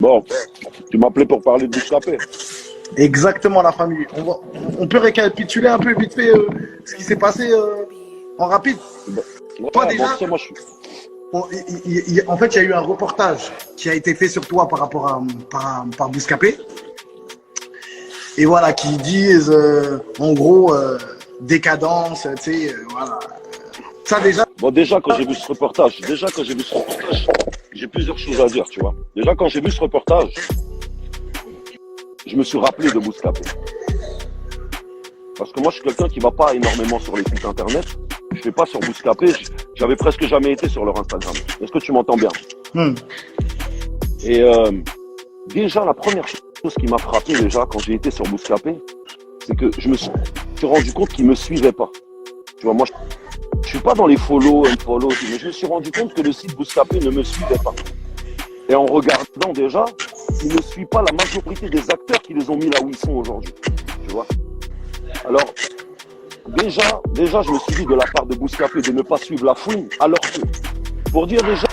Bon, tu m'appelais pour parler de Bouscapé. Exactement, la famille. On peut récapituler un peu vite fait ce qui s'est passé en rapide. Bon, Toi ouais, bon, déjà, tu sais, moi, je suis. en fait, il y a eu un reportage qui a été fait sur toi par rapport par Bouscapé. Et voilà, qui disent en gros décadence, tu sais, voilà. Ça déjà. Bon, déjà, quand j'ai vu ce reportage, j'ai plusieurs choses à dire, tu vois. Déjà, quand j'ai vu ce reportage, je me suis rappelé de Bouscapé. Parce que moi, je suis quelqu'un qui va pas énormément sur les sites internet. Je vais pas sur Bouscapé. J'avais presque jamais été sur leur Instagram. Est-ce que tu m'entends bien? Hmm. Et déjà, la première chose qui m'a frappé déjà quand j'ai été sur Bouscapé, c'est que je me suis rendu compte qu'ils me suivaient pas. Tu vois, moi, je suis pas dans les follow, unfollow, mais je me suis rendu compte que le site Bouscapé ne me suivait pas. Et en regardant déjà, ils ne suivent pas la majorité des acteurs qui les ont mis là où ils sont aujourd'hui. Tu vois. Alors, déjà, je me suis dit de la part de Bouscapé de ne pas suivre la fouine, alors que, pour dire déjà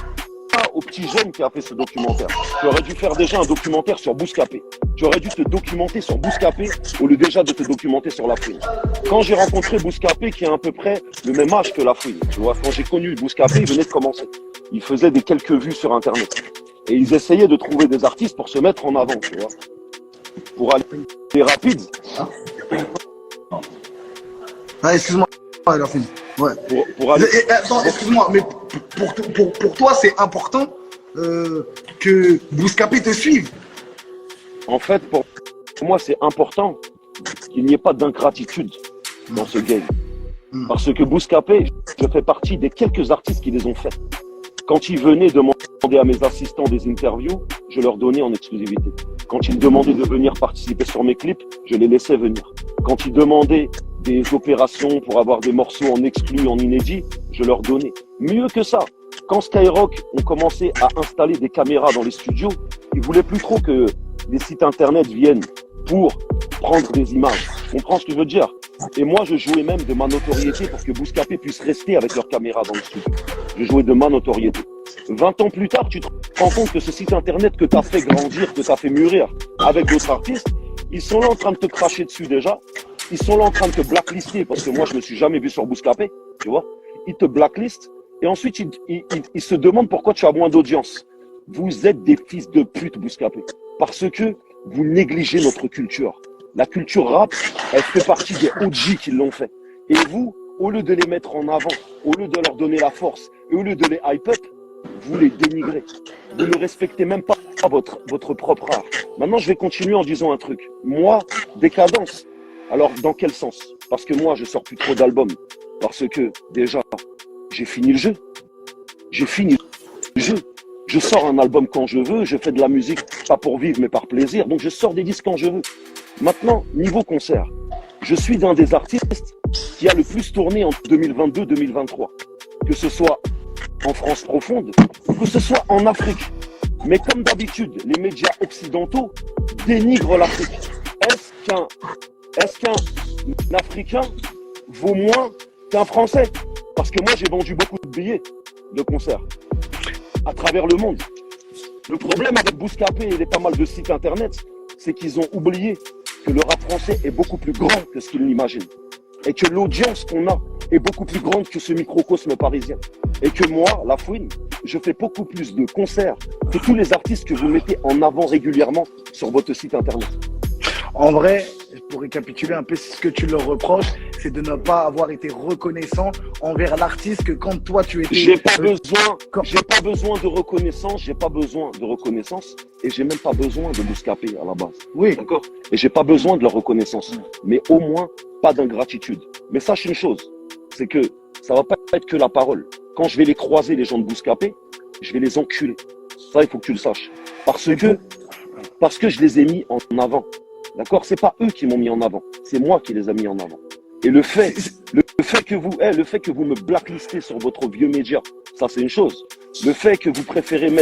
au petit jeune qui a fait ce documentaire, tu aurais dû faire déjà un documentaire sur Bouscapé. Tu aurais dû te documenter sur Bouscapé au lieu déjà de te documenter sur la fouine. Quand j'ai rencontré Bouscapé, qui a à peu près le même âge que la fouine, tu vois, quand j'ai connu Bouscapé, il venait de commencer. Il faisait des quelques vues sur Internet. Et ils essayaient de trouver des artistes pour se mettre en avant, tu vois. Pour aller rapide. Ah, excuse-moi, la fille. Ouais. Pour aller... Attends, excuse-moi, mais pour toi, c'est important que Bouscapé te suive. En fait, pour moi, c'est important qu'il n'y ait pas d'ingratitude dans ce game. Parce que Bouscapé, je fais partie des quelques artistes qui les ont fait. Quand ils venaient demander à mes assistants des interviews, je leur donnais en exclusivité. Quand ils demandaient de venir participer sur mes clips, je les laissais venir. Quand ils demandaient des opérations pour avoir des morceaux en exclu, en inédit, je leur donnais. Mieux que ça, quand Skyrock ont commencé à installer des caméras dans les studios, ils voulaient plus trop que les sites internet viennent pour prendre des images. Tu comprends ce que je veux dire? Et moi, je jouais même de ma notoriété pour que Bouscapé puisse rester avec leur caméra dans le studio. Je jouais de ma notoriété. 20 ans plus tard, tu te rends compte que ce site internet que tu as fait grandir, que tu as fait mûrir avec d'autres artistes, ils sont là en train de te cracher dessus déjà. Ils sont là en train de te blacklister parce que moi, je me suis jamais vu sur Bouscapé, tu vois. Ils te blacklistent et ensuite, ils se demandent pourquoi tu as moins d'audience. Vous êtes des fils de pute, Bouscapé, parce que vous négligez notre culture. La culture rap, elle fait partie des OG qui l'ont fait. Et vous, au lieu de les mettre en avant, au lieu de leur donner la force, et au lieu de les hype up, vous les dénigrez. Vous ne respectez même pas votre propre art. Maintenant, je vais continuer en disant un truc. Moi, décadence. Alors, dans quel sens? Parce que moi, je sors plus trop d'albums. Parce que, déjà, j'ai fini le jeu. J'ai fini le jeu. Je sors un album quand je veux, je fais de la musique, pas pour vivre, mais par plaisir. Donc, je sors des disques quand je veux. Maintenant, niveau concert, je suis d'un des artistes qui a le plus tourné en 2022-2023. Que ce soit en France profonde, que ce soit en Afrique. Mais comme d'habitude, les médias occidentaux dénigrent l'Afrique. Est-ce qu'un Africain vaut moins qu'un Français? Parce que moi, j'ai vendu beaucoup de billets de concert à travers le monde. Le problème avec Bouscapé et les pas mal de sites internet, c'est qu'ils ont oublié que le rap français est beaucoup plus grand que ce qu'ils l'imaginent. Et que l'audience qu'on a est beaucoup plus grande que ce microcosme parisien. Et que moi, La Fouine, je fais beaucoup plus de concerts que tous les artistes que vous mettez en avant régulièrement sur votre site internet. En vrai, pour récapituler un peu ce que tu leur reproches, c'est de ne pas avoir été reconnaissant envers l'artiste que quand toi tu étais... J'ai pas besoin de reconnaissance et j'ai même pas besoin de Bouscapé à la base. Oui. D'accord? Et j'ai pas besoin de leur reconnaissance. Mais au moins, pas d'ingratitude. Mais sache une chose, c'est que ça va pas être que la parole. Quand je vais les croiser, les gens de Bouscapé, je vais les enculer. Ça, il faut que tu le saches. Parce que je les ai mis en avant. D'accord? C'est pas eux qui m'ont mis en avant. C'est moi qui les ai mis en avant. Et le fait que vous me blacklistez sur votre vieux média, ça c'est une chose. Le fait que vous préférez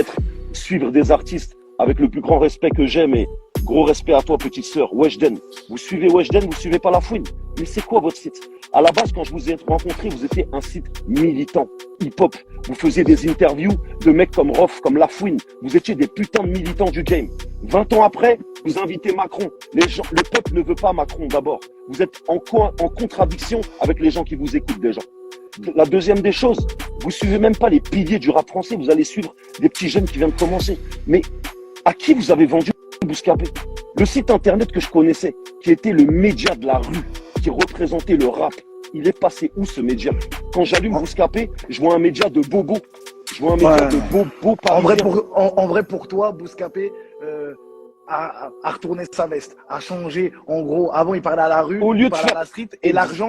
suivre des artistes avec le plus grand respect que j'ai, mais Gros respect à toi, petite sœur. Weshden. Vous suivez Weshden, vous suivez pas La Fouine. Mais c'est quoi votre site? À la base, quand je vous ai rencontré, vous étiez un site militant, hip-hop. Vous faisiez des interviews de mecs comme Rof, comme La Fouine. Vous étiez des putains de militants du game. 20 ans après, vous invitez Macron. Le peuple ne veut pas Macron d'abord. Vous êtes en contradiction avec les gens qui vous écoutent déjà. La deuxième des choses, vous suivez même pas les piliers du rap français. Vous allez suivre des petits jeunes qui viennent de commencer. Mais à qui vous avez vendu Bouscapé? Le site internet que je connaissais, qui était le média de la rue, qui représentait le rap, il est passé où ce média? Quand j'allume Bouscapé, je vois un média de bobo. Je vois un média de bobo parisien. En vrai, pour toi, Bouscapé a retourné sa veste, a changé. En gros, avant, il parlait à la rue, il parlait à la street, et l'argent.